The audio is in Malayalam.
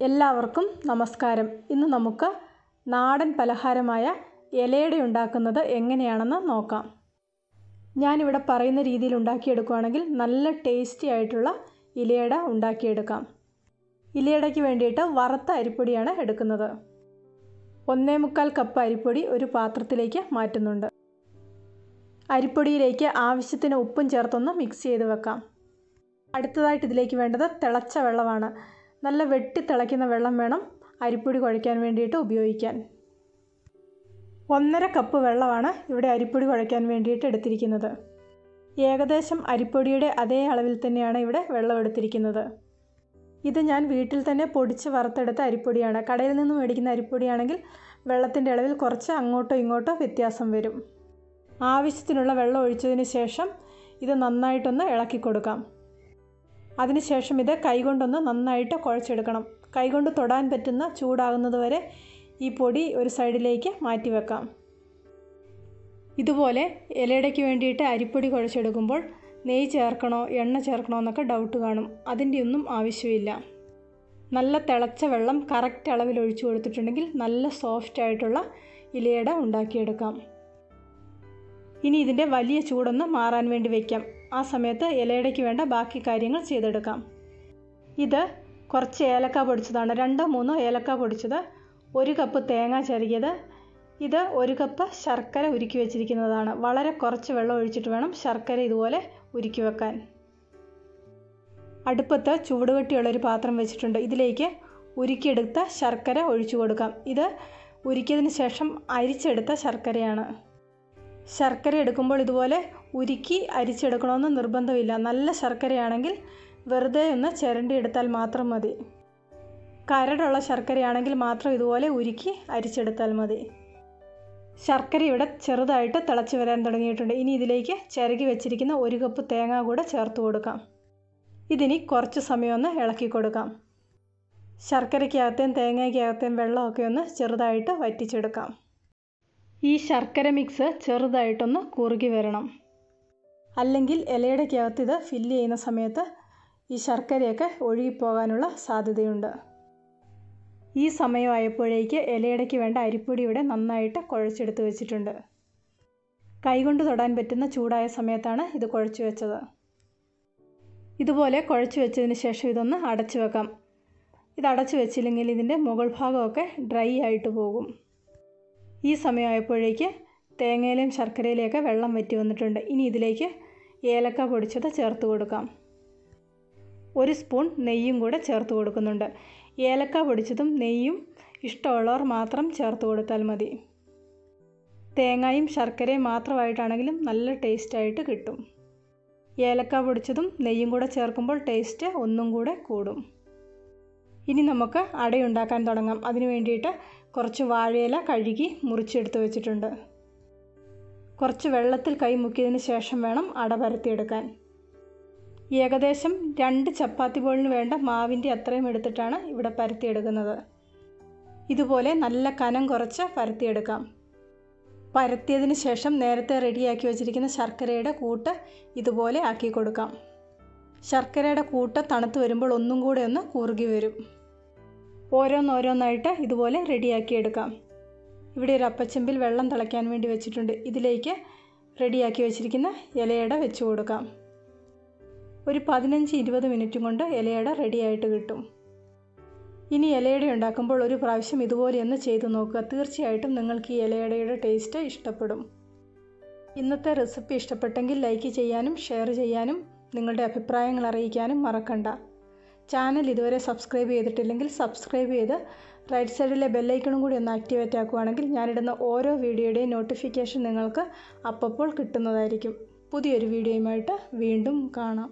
എല്ലാവർക്കും നമസ്കാരം. ഇന്ന് നമുക്ക് നാടൻ പലഹാരമായ ഇലയട ഉണ്ടാക്കുന്നത് എങ്ങനെയാണെന്ന് നോക്കാം. ഞാനിവിടെ പറയുന്ന രീതിയിൽ ഉണ്ടാക്കിയെടുക്കുകയാണെങ്കിൽ നല്ല ടേസ്റ്റി ആയിട്ടുള്ള ഇലയട ഉണ്ടാക്കിയെടുക്കാം. ഇലയടയ്ക്ക് വേണ്ടിയിട്ട് വറുത്ത അരിപ്പൊടിയാണ് എടുക്കുന്നത്. 1.25 കപ്പ് അരിപ്പൊടി ഒരു പാത്രത്തിലേക്ക് മാറ്റുന്നുണ്ട്. അരിപ്പൊടിയിലേക്ക് ആവശ്യത്തിന് ഉപ്പും ചേർത്തൊന്ന് മിക്സ് ചെയ്ത് വെക്കാം. അടുത്തതായിട്ട് ഇതിലേക്ക് വേണ്ടത് തിളച്ച വെള്ളമാണ്. നല്ല വെട്ടി തിളയ്ക്കുന്ന വെള്ളം വേണം അരിപ്പൊടി കുഴയ്ക്കാൻ വേണ്ടിയിട്ട് ഉപയോഗിക്കാൻ. 1.5 കപ്പ് വെള്ളമാണ് ഇവിടെ അരിപ്പൊടി കുഴയ്ക്കാൻ വേണ്ടിയിട്ട് എടുത്തിരിക്കുന്നത്. ഏകദേശം അരിപ്പൊടിയുടെ അതേ അളവിൽ തന്നെയാണ് ഇവിടെ വെള്ളം എടുത്തിരിക്കുന്നത്. ഇത് ഞാൻ വീട്ടിൽ തന്നെ പൊടിച്ച് വറുത്തെടുത്ത അരിപ്പൊടിയാണ്. കടയിൽ നിന്ന് മേടിക്കുന്ന അരിപ്പൊടിയാണെങ്കിൽ വെള്ളത്തിൻ്റെ അളവിൽ കുറച്ച് അങ്ങോട്ടോ ഇങ്ങോട്ടോ വ്യത്യാസം വരും. ആവശ്യത്തിനുള്ള വെള്ളം ഒഴിച്ചതിന് ശേഷം ഇത് നന്നായിട്ടൊന്ന് ഇളക്കി കൊടുക്കാം. അതിനുശേഷം ഇത് കൈകൊണ്ടൊന്ന് നന്നായിട്ട് കുഴച്ചെടുക്കണം. കൈകൊണ്ട് തൊടാൻ പറ്റുന്ന ചൂടാകുന്നത് വരെ ഈ പൊടി ഒരു സൈഡിലേക്ക് മാറ്റി വെക്കാം. ഇതുപോലെ ഇലയടയ്ക്ക് വേണ്ടിയിട്ട് അരിപ്പൊടി കുഴച്ചെടുക്കുമ്പോൾ നെയ്യ് ചേർക്കണോ എണ്ണ ചേർക്കണോ എന്നൊക്കെ ഡൗട്ട് കാണും. അതിൻ്റെ ഒന്നും ആവശ്യമില്ല. നല്ല തിളച്ച വെള്ളം കറക്റ്റ് അളവിൽ ഒഴിച്ചു കൊടുത്തിട്ടുണ്ടെങ്കിൽ നല്ല സോഫ്റ്റ് ആയിട്ടുള്ള ഇലയട ഉണ്ടാക്കിയെടുക്കാം. ഇനി ഇതിൻ്റെ വലിയ ചൂടൊന്ന് മാറാൻ വേണ്ടി വയ്ക്കാം. ആ സമയത്ത് ഇലയടയ്ക്ക് വേണ്ട ബാക്കി കാര്യങ്ങൾ ചെയ്തെടുക്കാം. ഇത് കുറച്ച് ഏലക്ക പൊടിച്ചതാണ്. 2-3 ഏലക്ക പൊടിച്ചത്, 1 കപ്പ് തേങ്ങ ചിരകിയത്, ഇത് 1 കപ്പ് ശർക്കര ഉരുക്കി വെച്ചിരിക്കുന്നതാണ്. വളരെ കുറച്ച് വെള്ളം ഒഴിച്ചിട്ട് വേണം ശർക്കര ഇതുപോലെ ഉരുക്കി വെക്കാൻ. അടുപ്പത്ത് ചൂടുകട്ടിയുള്ളൊരു പാത്രം വെച്ചിട്ടുണ്ട്. ഇതിലേക്ക് ഉരുക്കിയെടുത്ത ശർക്കര ഒഴിച്ചു കൊടുക്കാം. ഇത് ഉരുക്കിയതിന് ശേഷം അരിച്ചെടുത്ത ശർക്കരയാണ്. ശർക്കര എടുക്കുമ്പോൾ ഇതുപോലെ ഉരുക്കി അരിച്ചെടുക്കണമെന്ന് നിർബന്ധമില്ല. നല്ല ശർക്കരയാണെങ്കിൽ വെറുതെ ഒന്ന് ചിരണ്ടി എടുത്താൽ മാത്രം മതി. കരടുള്ള ശർക്കരയാണെങ്കിൽ മാത്രം ഇതുപോലെ ഉരുക്കി അരിച്ചെടുത്താൽ മതി. ശർക്കര ഇവിടെ ചെറുതായിട്ട് തിളച്ച് വരാൻ തുടങ്ങിയിട്ടുണ്ട്. ഇനി ഇതിലേക്ക് ചിരകി വെച്ചിരിക്കുന്ന 1 കപ്പ് തേങ്ങ കൂടെ ചേർത്ത് കൊടുക്കാം. ഇതിനി കുറച്ച് സമയം ഒന്ന് ഇളക്കി കൊടുക്കാം. ശർക്കരയ്ക്കകത്തേയും തേങ്ങയ്ക്കകത്തേയും വെള്ളമൊക്കെ ഒന്ന് ചെറുതായിട്ട് വറ്റിച്ചെടുക്കാം. ഈ ശർക്കര മിക്സ് ചെറുതായിട്ടൊന്ന് കുറുകി വരണം. അല്ലെങ്കിൽ ഇലയടയ്ക്കകത്ത് ഇത് ഫില്ല് ചെയ്യുന്ന സമയത്ത് ഈ ശർക്കരയൊക്കെ ഒഴുകിപ്പോകാനുള്ള സാധ്യതയുണ്ട്. ഈ സമയമായപ്പോഴേക്ക് ഇലയടയ്ക്ക് വേണ്ട അരിപ്പൊടി ഇവിടെ നന്നായിട്ട് കുഴച്ചെടുത്ത് വെച്ചിട്ടുണ്ട്. കൈകൊണ്ട് തൊടാൻ പറ്റുന്ന ചൂടായ സമയത്താണ് ഇത് കുഴച്ച് വെച്ചത്. ഇതുപോലെ കുഴച്ച് വെച്ചതിന് ശേഷം ഇതൊന്ന് അടച്ചു വെക്കാം. ഇത് അടച്ചു വെച്ചില്ലെങ്കിൽ ഇതിൻ്റെ മുകൾ ഭാഗമൊക്കെ ഡ്രൈ ആയിട്ട് പോകും. ഈ സമയമായപ്പോഴേക്ക് തേങ്ങയിലെയും ശർക്കരയിലെയൊക്കെ വെള്ളം വറ്റി വന്നിട്ടുണ്ട്. ഇനി ഇതിലേക്ക് ഏലക്ക പൊടിച്ചത് ചേർത്ത് കൊടുക്കാം. 1 സ്പൂൺ നെയ്യും കൂടെ ചേർത്ത് കൊടുക്കുന്നുണ്ട്. ഏലക്ക പൊടിച്ചതും നെയ്യും ഇഷ്ടമുള്ളവർ മാത്രം ചേർത്ത് കൊടുത്താൽ മതി. തേങ്ങയും ശർക്കരയും മാത്രമായിട്ടാണെങ്കിലും നല്ല ടേസ്റ്റായിട്ട് കിട്ടും. ഏലക്ക പൊടിച്ചതും നെയ്യും കൂടെ ചേർക്കുമ്പോൾ ടേസ്റ്റ് ഒന്നും കൂടെ കൂടും. ഇനി നമുക്ക് അടയുണ്ടാക്കാൻ തുടങ്ങാം. അതിന് വേണ്ടിയിട്ട് കുറച്ച് വാഴയില കഴുകി മുറിച്ചെടുത്ത് വെച്ചിട്ടുണ്ട്. കുറച്ച് വെള്ളത്തിൽ കൈ മുക്കിയതിന് ശേഷം വേണം അട പരത്തിയെടുക്കാൻ. ഏകദേശം 2 ചപ്പാത്തി ബോളിന് വേണ്ട മാവിൻ്റെ അത്രയും എടുത്തിട്ടാണ് ഇവിടെ പരത്തിയെടുക്കുന്നത്. ഇതുപോലെ നല്ല കനം കുറച്ച് പരത്തിയെടുക്കാം. പരത്തിയതിന് ശേഷം നേരത്തെ റെഡിയാക്കി വെച്ചിരിക്കുന്ന ശർക്കരയുടെ കൂട്ട് ഇതുപോലെ ആക്കി കൊടുക്കാം. ശർക്കരയുടെ കൂട്ട് തണുത്ത് വരുമ്പോൾ ഒന്നും കൂടെ ഒന്ന് കുറുകി വരും. ഓരോന്നോരോന്നായിട്ട് ഇതുപോലെ റെഡിയാക്കിയെടുക്കാം. ഇവിടെ ഒരു അപ്പച്ചെമ്പിൽ വെള്ളം തിളയ്ക്കാൻ വേണ്ടി വെച്ചിട്ടുണ്ട്. ഇതിലേക്ക് റെഡിയാക്കി വെച്ചിരിക്കുന്ന ഇലയട വെച്ച് കൊടുക്കാം. ഒരു 15-20 മിനിറ്റ് കൊണ്ട് ഇലയട റെഡിയായിട്ട് കിട്ടും. ഇനി ഇലയട ഉണ്ടാക്കുമ്പോൾ ഒരു പ്രാവശ്യം ഇതുപോലെയൊന്ന് ചെയ്തു നോക്കുക. തീർച്ചയായിട്ടും നിങ്ങൾക്ക് ഈ ഇലയടയുടെ ടേസ്റ്റ് ഇഷ്ടപ്പെടും. ഇന്നത്തെ റെസിപ്പി ഇഷ്ടപ്പെട്ടെങ്കിൽ ലൈക്ക് ചെയ്യാനും ഷെയർ ചെയ്യാനും നിങ്ങളുടെ അഭിപ്രായങ്ങൾ അറിയിക്കാനും മറക്കണ്ട. ചാനൽ ഇതുവരെ സബ്സ്ക്രൈബ് ചെയ്തിട്ടില്ലെങ്കിൽ സബ്സ്ക്രൈബ് ചെയ്ത് റൈറ്റ് സൈഡിലെ ബെല്ലൈക്കണും കൂടി ഒന്ന് ആക്ടിവേറ്റ് ആക്കുകയാണെങ്കിൽ ഞാനിടുന്ന ഓരോ വീഡിയോയുടെയും നോട്ടിഫിക്കേഷൻ നിങ്ങൾക്ക് അപ്പോൾ കിട്ടുന്നതായിരിക്കും. പുതിയൊരു വീഡിയോയുമായിട്ട് വീണ്ടും കാണാം.